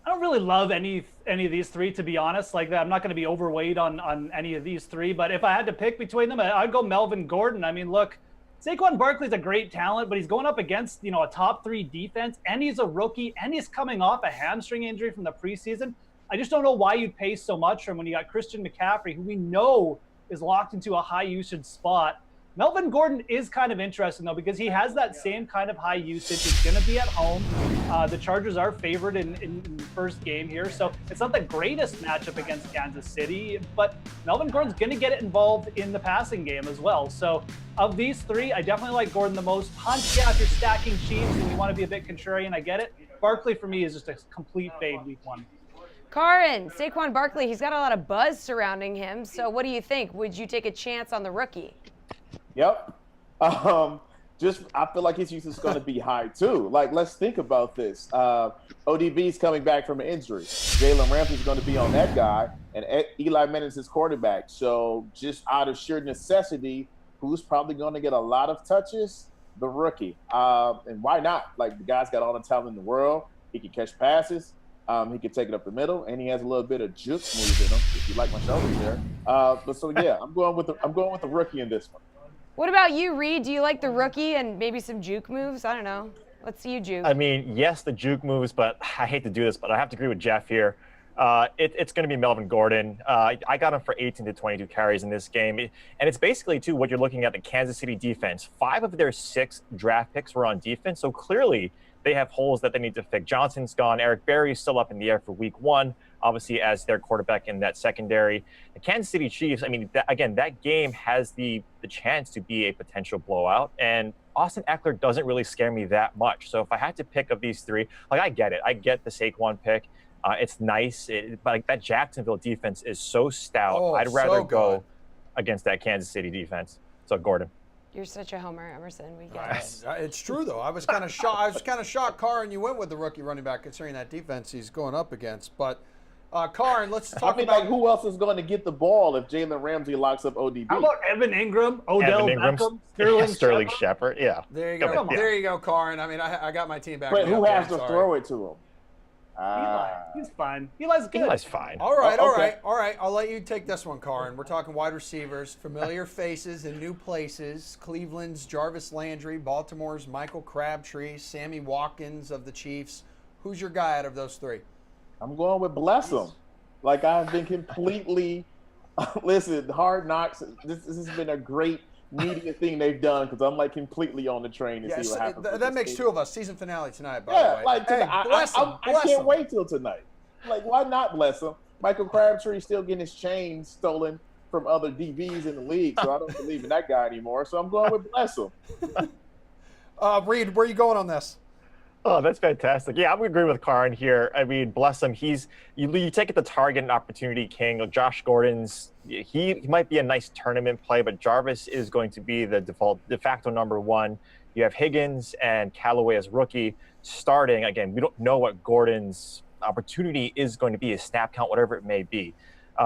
[SPEAKER 2] I don't really love any of these 3, to be honest. Like that, I'm not going to be overweight on any of these 3. But if I had to pick between them, I'd go Melvin Gordon. I mean, look, Saquon Barkley's a great talent, but he's going up against, a top 3 defense, and he's a rookie, and he's coming off a hamstring injury from the preseason. I just don't know why you'd pay so much for him when you got Christian McCaffrey, who we know is locked into a high usage spot. Melvin Gordon is kind of interesting, though, because he has that same kind of high usage. He's going to be at home. The Chargers are favored in the first game here, so it's not the greatest matchup against Kansas City, but Melvin Gordon's going to get it involved in the passing game as well. So of these 3, I definitely like Gordon the most. Hunt, yeah, if you're stacking Chiefs and you want to be a bit contrarian, I get it. Barkley, for me, is just a complete fade week 1.
[SPEAKER 5] Karin, Saquon Barkley, he's got a lot of buzz surrounding him. So what do you think? Would you take a chance on the rookie?
[SPEAKER 3] Yep. I feel like his use is going to be high too. Like, let's think about this. ODB's coming back from an injury. Jalen Ramsey's going to be on that guy, and Eli Manning's his quarterback. So just out of sheer necessity, who's probably going to get a lot of touches? The rookie. And why not? Like, the guy's got all the talent in the world. He can catch passes. He can take it up the middle, and he has a little bit of juke moves in him. If you like my shoulders there. I'm going with the rookie in this one.
[SPEAKER 5] What about you, Reed? Do you like the rookie and maybe some juke moves? I don't know. Let's see you juke.
[SPEAKER 4] I mean, yes, the juke moves, but I hate to do this, but I have to agree with Jeff here. It's going to be Melvin Gordon. I got him for 18 to 22 carries in this game. And it's basically, too, what you're looking at, the Kansas City defense. 5 of their 6 draft picks were on defense, so clearly they have holes that they need to fix. Johnson's gone. Eric Berry's still up in the air for week 1, obviously, as their quarterback in that secondary. The Kansas City Chiefs, I mean, that game has the chance to be a potential blowout. And Austin Eckler doesn't really scare me that much. So if I had to pick of these 3, like, I get it. I get the Saquon pick. It's nice, but like, that Jacksonville defense is so stout. I'd rather go against that Kansas City defense. So Gordon.
[SPEAKER 5] You're such a homer, Emerson. We get it.
[SPEAKER 1] It's true though. I was kind of shocked. I was kind of shocked, Karin, you went with the rookie running back considering that defense he's going up against. But Karin, let's talk about
[SPEAKER 3] like, who else is going to get the ball if Jalen Ramsey locks up ODB?
[SPEAKER 2] How about Evan Ingram, Odell Beckham, Sterling
[SPEAKER 4] Shepard? Yeah.
[SPEAKER 1] There you go. There you go, Karin. I mean, I got my team back.
[SPEAKER 3] But who has to throw it to him?
[SPEAKER 2] Eli. He's fine. Eli's good.
[SPEAKER 4] Eli's fine.
[SPEAKER 1] All right. I'll let you take this one, Karin. We're talking wide receivers, familiar faces in new places. Cleveland's Jarvis Landry, Baltimore's Michael Crabtree, Sammy Watkins of the Chiefs. Who's your guy out of those 3?
[SPEAKER 3] I'm going with Blessum. Like, I've been completely listen. Hard Knocks. This has been a great media thing they've done because I'm like completely on the train to see what happens.
[SPEAKER 1] That makes 2 of us. Season finale tonight, by the way.
[SPEAKER 3] Like, I can't wait till tonight. Like, why not bless him? Michael Crabtree's still getting his chain stolen from other DBs in the league, so I don't believe in that guy anymore. So I'm going with bless him.
[SPEAKER 1] Reed, where are you going on this?
[SPEAKER 4] Oh, that's fantastic. Yeah, I'm going to agree with Karin here. I mean, bless him. You take it the target and opportunity king. Josh Gordon's, he might be a nice tournament play, but Jarvis is going to be the de facto number 1. You have Higgins and Callaway as rookie starting. Again, we don't know what Gordon's opportunity is going to be, his snap count, whatever it may be.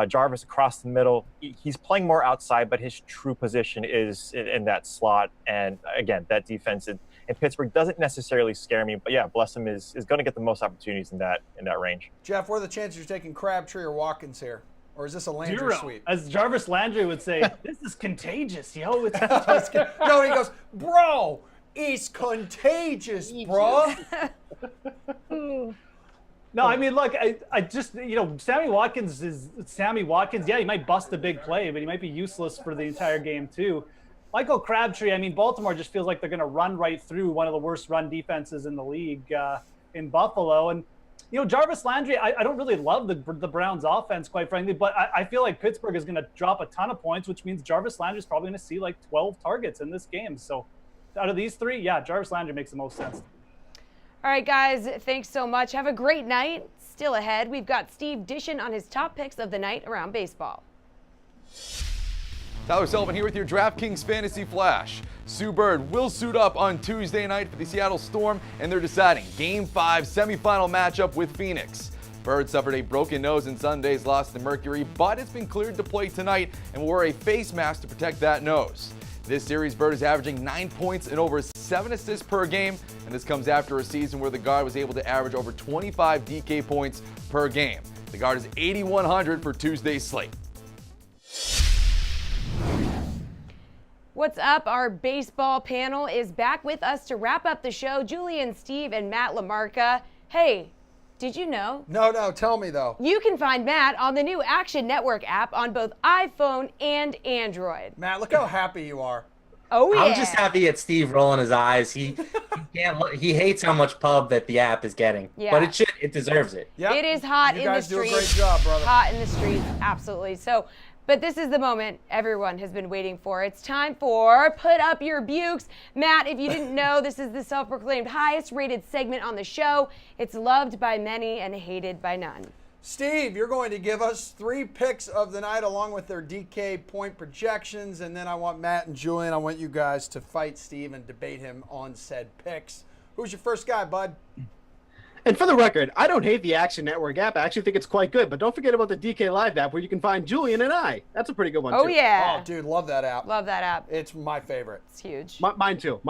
[SPEAKER 4] Jarvis across the middle, he's playing more outside, but his true position is in that slot. And again, that defense in Pittsburgh doesn't necessarily scare me, but yeah, Blessum is going to get the most opportunities in that range.
[SPEAKER 1] Jeff, what are the chances you're taking Crabtree or Watkins here? Or is this a Landry
[SPEAKER 2] 0.
[SPEAKER 1] sweep?
[SPEAKER 2] As Jarvis Landry would say, this is contagious, yo. It's contagious.
[SPEAKER 1] No, he goes, bro, it's contagious, bro.
[SPEAKER 2] No, I mean, look, I just, Sammy Watkins. Yeah, he might bust a big play, but he might be useless for the entire game too. Michael Crabtree, I mean, Baltimore just feels like they're going to run right through one of the worst run defenses in the league in Buffalo. And, Jarvis Landry, I don't really love the Browns offense, quite frankly, but I feel like Pittsburgh is going to drop a ton of points, which means Jarvis Landry is probably going to see like 12 targets in this game. So out of these 3, yeah, Jarvis Landry makes the most sense.
[SPEAKER 5] All right, guys, thanks so much. Have a great night. Still ahead, we've got Steve dishing on his top picks of the night around baseball.
[SPEAKER 11] Tyler Sullivan here with your DraftKings Fantasy Flash. Sue Bird will suit up on Tuesday night for the Seattle Storm, and they're deciding Game 5 semifinal matchup with Phoenix. Bird suffered a broken nose in Sunday's loss to Mercury, but it's been cleared to play tonight and will wear a face mask to protect that nose. This series, Bird is averaging 9 points and over 7 assists per game, and this comes after a season where the guard was able to average over 25 DK points per game. The guard is 8,100 for Tuesday's slate.
[SPEAKER 5] What's up? Our baseball panel is back with us to wrap up the show. Julian, Steve, and Matt LaMarca. Hey, did you know?
[SPEAKER 1] No, tell me though.
[SPEAKER 5] You can find Matt on the new Action Network app on both iPhone and Android.
[SPEAKER 1] Matt, look how happy you are.
[SPEAKER 5] Oh yeah.
[SPEAKER 12] I'm just happy at Steve rolling his eyes. He hates how much pub that the app is getting.
[SPEAKER 5] Yeah.
[SPEAKER 12] But it deserves it.
[SPEAKER 5] Yep. It is hot in the streets.
[SPEAKER 1] You guys do a great job, brother.
[SPEAKER 5] Hot in the streets, absolutely. So, but this is the moment everyone has been waiting for. It's time for Put Up Your Bukes. Matt, if you didn't know, this is the self-proclaimed highest rated segment on the show. It's loved by many and hated by none.
[SPEAKER 1] Steve, you're going to give us 3 picks of the night along with their DK point projections, and then I want Matt and Julian, I want you guys to fight Steve and debate him on said picks. Who's your first guy, bud?
[SPEAKER 14] And for the record, I don't hate the Action Network app. I actually think it's quite good. But don't forget about the DK Live app where you can find Julian and I. That's a pretty good one, too.
[SPEAKER 5] Oh, yeah.
[SPEAKER 1] Oh, dude, love that app.
[SPEAKER 5] Love that app.
[SPEAKER 1] It's my favorite.
[SPEAKER 5] It's huge.
[SPEAKER 14] Mine too.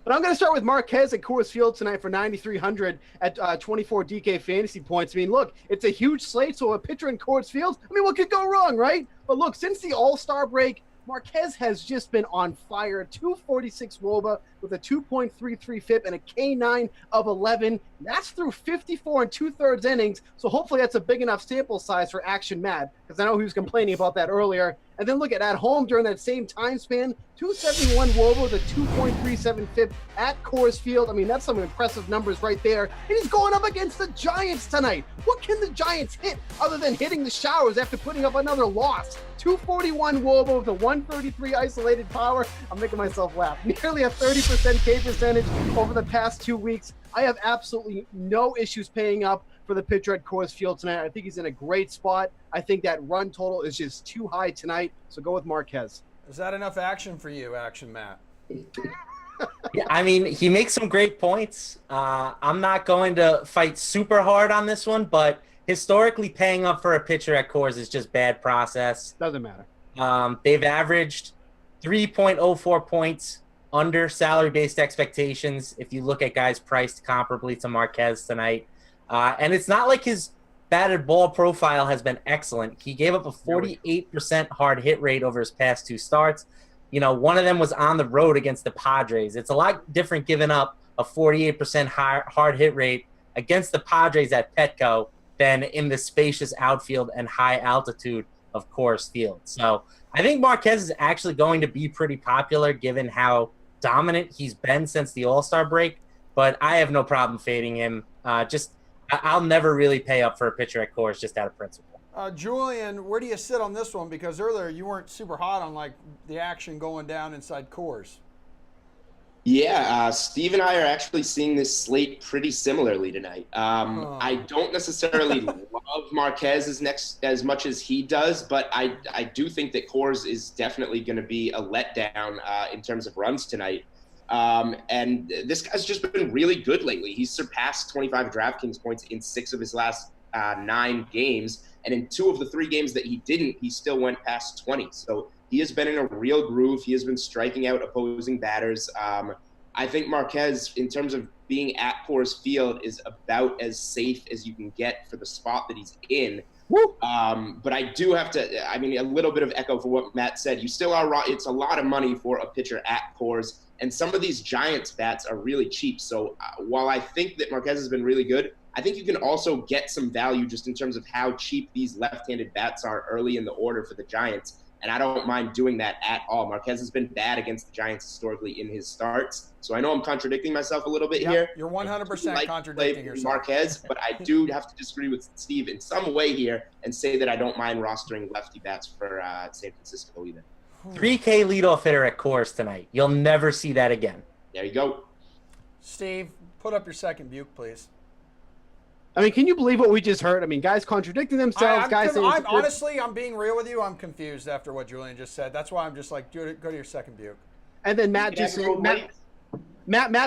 [SPEAKER 14] But I'm going to start with Marquez at Coors Field tonight for 9,300 at 24 DK fantasy points. I mean, look, it's a huge slate, so a pitcher in Coors Field, I mean, what could go wrong, right? But look, since the All-Star break, Marquez has just been on fire. 246 WOBA with a 2.33 FIP and a K9 of 11. That's through 54 and 2/3 innings. So hopefully that's a big enough sample size for Action Matt, because I know he was complaining about that earlier. And then look at home during that same time span, 271 WOBA with a 2.37 FIP at Coors Field. I mean, that's some impressive numbers right there. And he's going up against the Giants tonight. What can the Giants hit other than hitting the showers after putting up another loss? 241 WOBA with a 133 isolated power. I'm making myself laugh. Nearly a 30% K percentage over the past 2 weeks. I have absolutely no issues paying up for the pitcher at Coors Field tonight. I think he's in a great spot. I think that run total is just too high tonight, so go with Marquez.
[SPEAKER 1] Is that enough action for you, Action Matt?
[SPEAKER 12] Yeah, I mean, he makes some great points. I'm not going to fight super hard on this one, but historically paying up for a pitcher at Coors is just bad process.
[SPEAKER 14] Doesn't matter.
[SPEAKER 12] They've averaged 3.04 points under salary-based expectations if you look at guys priced comparably to Marquez tonight. And it's not like his batted ball profile has been excellent. He gave up a 48% hard hit rate over his past 2 starts. You know, one of them was on the road against the Padres. It's a lot different giving up a 48% hard hit rate against the Padres at Petco than in the spacious outfield and high altitude of Coors Field. So I think Marquez is actually going to be pretty popular given how dominant he's been since the All-Star break, but I have no problem fading him. I'll never really pay up for a pitcher at Coors just out of principle.
[SPEAKER 1] Julian, where do you sit on this one? Because earlier you weren't super hot on like the action going down inside Coors.
[SPEAKER 13] Yeah, Steve and I are actually seeing this slate pretty similarly tonight. I don't necessarily love Marquez as much as he does, but I do think that Coors is definitely going to be a letdown in terms of runs tonight. And this guy's just been really good lately. He's surpassed 25 DraftKings points in 6 of his last 9 games. And in 2 of the 3 games that he didn't, he still went past 20. So he has been in a real groove. He has been striking out opposing batters. I think Marquez, in terms of being at Coors Field, is about as safe as you can get for the spot that he's in. But I do have to, I mean, a little bit of echo for what Matt said. You still are, it's a lot of money for a pitcher at Coors. And some of these Giants bats are really cheap. So while I think that Marquez has been really good, I think you can also get some value just in terms of how cheap these left-handed bats are early in the order for the Giants. And I don't mind doing that at all. Marquez has been bad against the Giants historically in his starts. So I know I'm contradicting myself a little bit here.
[SPEAKER 1] You're 100% contradicting yourself.
[SPEAKER 13] Marquez, but I do have to disagree with Steve in some way here and say that I don't mind rostering lefty bats for San Francisco either.
[SPEAKER 12] 3K leadoff hitter at Coors tonight. You'll never see that again.
[SPEAKER 13] There you go.
[SPEAKER 1] Steve, put up your second Buke, please.
[SPEAKER 14] I mean, can you believe what we just heard? I mean, guys contradicting themselves.
[SPEAKER 1] Honestly, I'm being real with you. I'm confused after what Julian just said. That's why I'm just like, go to your second Buke.
[SPEAKER 14] And then Matt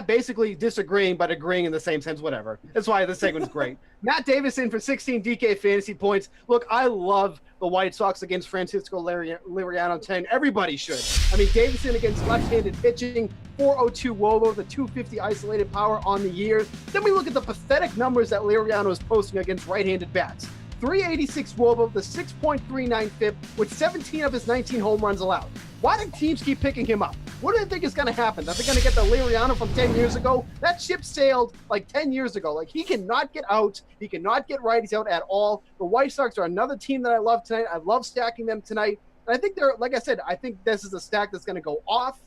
[SPEAKER 14] basically disagreeing but agreeing in the same sense. Whatever. That's why this segment's great. Matt Davidson for 16 DK fantasy points. Look, I love the White Sox against Francisco Liriano 10. Everybody should. I mean, Davidson against left-handed pitching, 402 WOBA, the 250 isolated power on the year. Then we look at the pathetic numbers that Liriano is posting against right-handed bats. 386 WOBA, the 6.39 FIP, with 17 of his 19 home runs allowed. Why do teams keep picking him up? What do they think is going to happen? Are they going to get the Liriano from 10 years ago? That ship sailed like 10 years ago. Like, he cannot get out. He cannot get righties out at all. The White Sox are another team that I love tonight. I love stacking them tonight. And I think they're, like I said, I think this is a stack that's going to go off.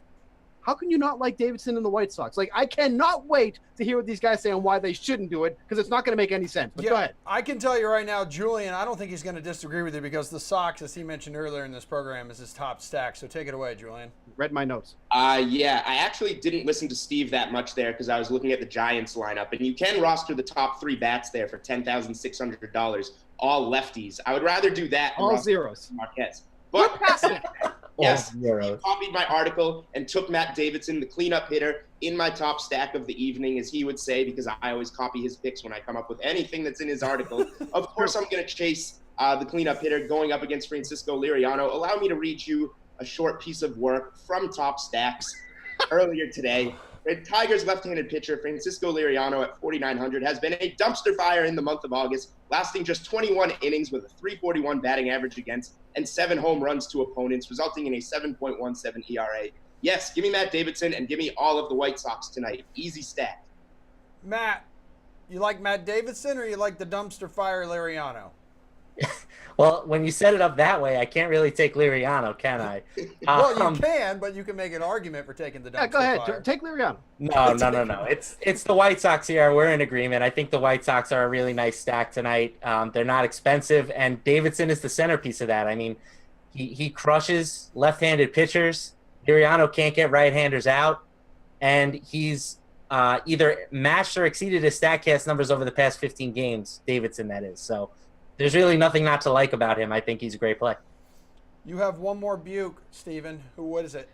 [SPEAKER 14] How can you not like Davidson and the White Sox? Like, I cannot wait to hear what these guys say on why they shouldn't do it, because it's not going to make any sense. But go ahead.
[SPEAKER 1] I can tell you right now, Julian, I don't think he's going to disagree with you because the Sox, as he mentioned earlier in this program, is his top stack. So take it away, Julian.
[SPEAKER 14] Read my notes.
[SPEAKER 13] Yeah, I actually didn't listen to Steve that much there because I was looking at the Giants lineup. And you can roster the top 3 bats there for $10,600, all lefties. I would rather do that.
[SPEAKER 14] All zeros.
[SPEAKER 13] Marquez.
[SPEAKER 14] We're past it.
[SPEAKER 13] Yes, he copied my article and took Matt Davidson, the cleanup hitter, in my top stack of the evening, as he would say, because I always copy his picks when I come up with anything that's in his article. Of course, I'm going to chase the cleanup hitter going up against Francisco Liriano. Allow me to read you a short piece of work from Top Stacks earlier today. The Tigers left-handed pitcher Francisco Liriano at 4,900 has been a dumpster fire in the month of August, lasting just 21 innings with a 341 batting average against and 7 home runs to opponents, resulting in a 7.17 ERA. Yes, give me Matt Davidson and give me all of the White Sox tonight. Easy stack.
[SPEAKER 1] Matt, you like Matt Davidson or you like the dumpster fire Liriano?
[SPEAKER 12] Well, when you set it up that way, I can't really take Liriano, can I?
[SPEAKER 1] Well, you can, but you can make an argument for taking the dumpster
[SPEAKER 14] Go ahead.
[SPEAKER 1] fire.
[SPEAKER 14] Take Liriano.
[SPEAKER 12] No. It's the White Sox here. We're in agreement. I think the White Sox are a really nice stack tonight. They're not expensive, and Davidson is the centerpiece of that. I mean, he crushes left-handed pitchers. Liriano can't get right-handers out, and he's either matched or exceeded his StatCast numbers over the past 15 games, Davidson, that is. So there's really nothing not to like about him. I think he's a great play.
[SPEAKER 1] You have one more Buke, Steven. What is it?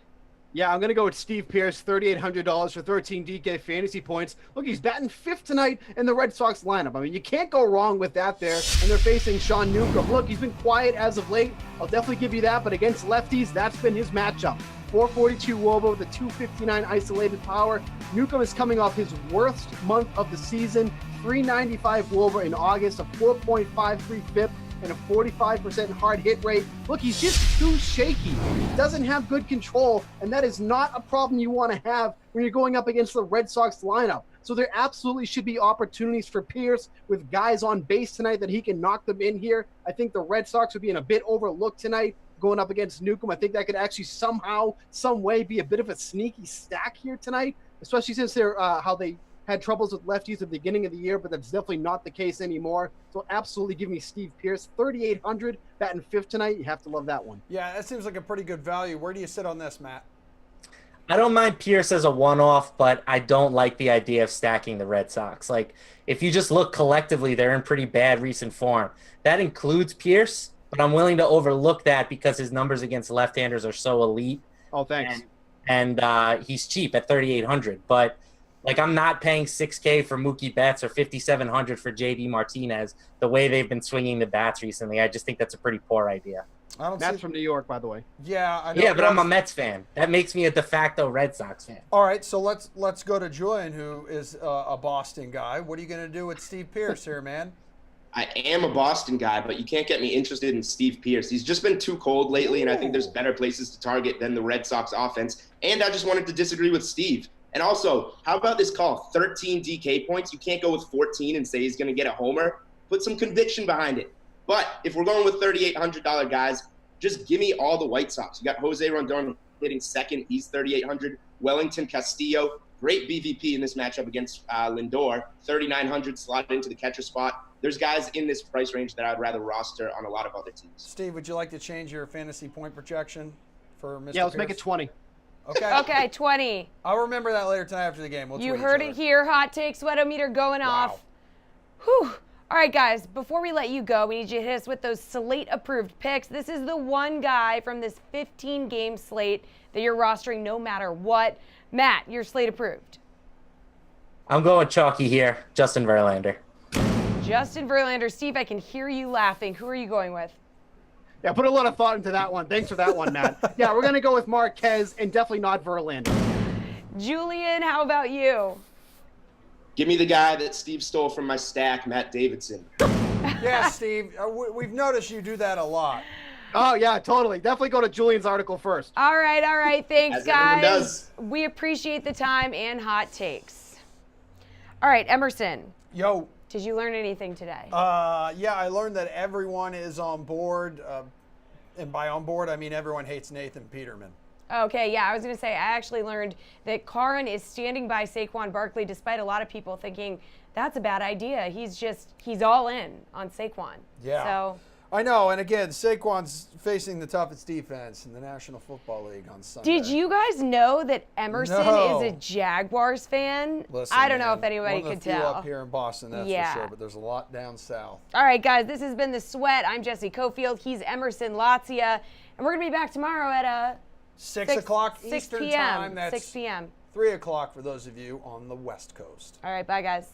[SPEAKER 14] Yeah, I'm going to go with Steve Pearce, $3,800 for 13 DK fantasy points. Look, he's batting 5th tonight in the Red Sox lineup. I mean, you can't go wrong with that there. And they're facing Sean Newcomb. Look, he's been quiet as of late. I'll definitely give you that. But against lefties, that's been his matchup. 442 WOBA with a 259 isolated power. Newcomb is coming off his worst month of the season. 395 WOBA in August, a 4.53 FIP, and a 45% hard hit rate. Look, he's just too shaky. He doesn't have good control, and that is not a problem you want to have when you're going up against the Red Sox lineup. So there absolutely should be opportunities for Pearce with guys on base tonight that he can knock them in here. I think the Red Sox would be in a bit overlooked tonight going up against Newcomb. I think that could actually somehow, some way be a bit of a sneaky stack here tonight, especially since they're how they had troubles with lefties at the beginning of the year, but that's definitely not the case anymore. So absolutely give me Steve Pearce, 3,800, batting 5th tonight. You have to love that one.
[SPEAKER 1] Yeah, that seems like a pretty good value. Where do you sit on this, Matt?
[SPEAKER 12] I don't mind Pearce as a one-off, but I don't like the idea of stacking the Red Sox. Like, if you just look collectively, they're in pretty bad recent form. That includes Pearce, but I'm willing to overlook that because his numbers against left-handers are so elite.
[SPEAKER 14] Oh, thanks.
[SPEAKER 12] And he's cheap at 3,800, but like, I'm not paying $6K for Mookie Betts or $5,700 for JD Martinez the way they've been swinging the bats recently. I just think that's a pretty poor idea.
[SPEAKER 14] Matt's from New York, by the way.
[SPEAKER 1] Yeah, I know.
[SPEAKER 12] Yeah, but I'm a Mets fan. That makes me a de facto Red Sox fan.
[SPEAKER 1] All right, so let's go to Julian, who is a Boston guy. What are you going to do with Steve Pearce here, man?
[SPEAKER 13] I am a Boston guy, but you can't get me interested in Steve Pearce. He's just been too cold lately, and I think there's better places to target than the Red Sox offense. And I just wanted to disagree with Steve. And also, how about this call? 13 DK points. You can't go with 14 and say he's going to get a homer. Put some conviction behind it. But if we're going with $3,800 guys, just give me all the White Sox. You got Jose Rondon hitting 2nd. He's 3,800. Wellington Castillo, great BVP in this matchup against Lindor. 3,900 slotted into the catcher spot. There's guys in this price range that I'd rather roster on a lot of other teams.
[SPEAKER 1] Steve, would you like to change your fantasy point projection for Mr.
[SPEAKER 14] Yeah, let's
[SPEAKER 1] Pearce?
[SPEAKER 14] make it 20.
[SPEAKER 1] Okay.
[SPEAKER 5] Okay, 20.
[SPEAKER 1] I'll remember that later tonight after the game. We'll
[SPEAKER 5] You
[SPEAKER 1] tweet
[SPEAKER 5] heard
[SPEAKER 1] each
[SPEAKER 5] it
[SPEAKER 1] other.
[SPEAKER 5] here. Hot take sweatometer going off. Whew. All right, guys, before we let you go, we need you to hit us with those slate-approved picks. This is the one guy from this 15-game slate that you're rostering no matter what. Matt, you're slate-approved.
[SPEAKER 12] I'm going chalky here. Justin Verlander.
[SPEAKER 5] Justin Verlander. Steve, I can hear you laughing. Who are you going with?
[SPEAKER 14] Yeah, put a lot of thought into that one. Thanks for that one, Matt. Yeah, we're going to go with Marquez and definitely not Verlander.
[SPEAKER 5] Julian, how about you?
[SPEAKER 13] Give me the guy that Steve stole from my stack, Matt Davidson.
[SPEAKER 1] Yeah, Steve, we've noticed you do that a lot.
[SPEAKER 14] Oh, yeah, totally. Definitely go to Julian's article first.
[SPEAKER 5] All right. Thanks,
[SPEAKER 13] As everyone
[SPEAKER 5] guys.
[SPEAKER 13] does.
[SPEAKER 5] We appreciate the time and hot takes. All right, Emerson.
[SPEAKER 1] Yo.
[SPEAKER 5] Did you learn anything today?
[SPEAKER 1] Yeah, I learned that everyone is on board. And by on board, I mean everyone hates Nathan Peterman.
[SPEAKER 5] Okay, yeah, I was going to say, I actually learned that Karin is standing by Saquon Barkley despite a lot of people thinking that's a bad idea. He's all in on Saquon.
[SPEAKER 1] Yeah.
[SPEAKER 5] So
[SPEAKER 1] I know, and again, Saquon's facing the toughest defense in the National Football League on Sunday.
[SPEAKER 5] did you guys know that Emerson
[SPEAKER 1] No.
[SPEAKER 5] is a Jaguars fan?
[SPEAKER 1] Listen,
[SPEAKER 5] I don't know
[SPEAKER 1] man,
[SPEAKER 5] if anybody
[SPEAKER 1] one of
[SPEAKER 5] could
[SPEAKER 1] the few
[SPEAKER 5] tell.
[SPEAKER 1] up here in Boston, that's
[SPEAKER 5] Yeah.
[SPEAKER 1] for sure, but there's a lot down south.
[SPEAKER 5] All right, guys, this has been The Sweat. I'm Jessie Coffield. He's Emerson Lotzia. And we're going to be back tomorrow at
[SPEAKER 1] 6 o'clock
[SPEAKER 5] 6
[SPEAKER 1] Eastern
[SPEAKER 5] p.m.
[SPEAKER 1] time. That's
[SPEAKER 5] 6 p.m.
[SPEAKER 1] 3 o'clock for those of you on the West Coast.
[SPEAKER 5] All right, bye, guys.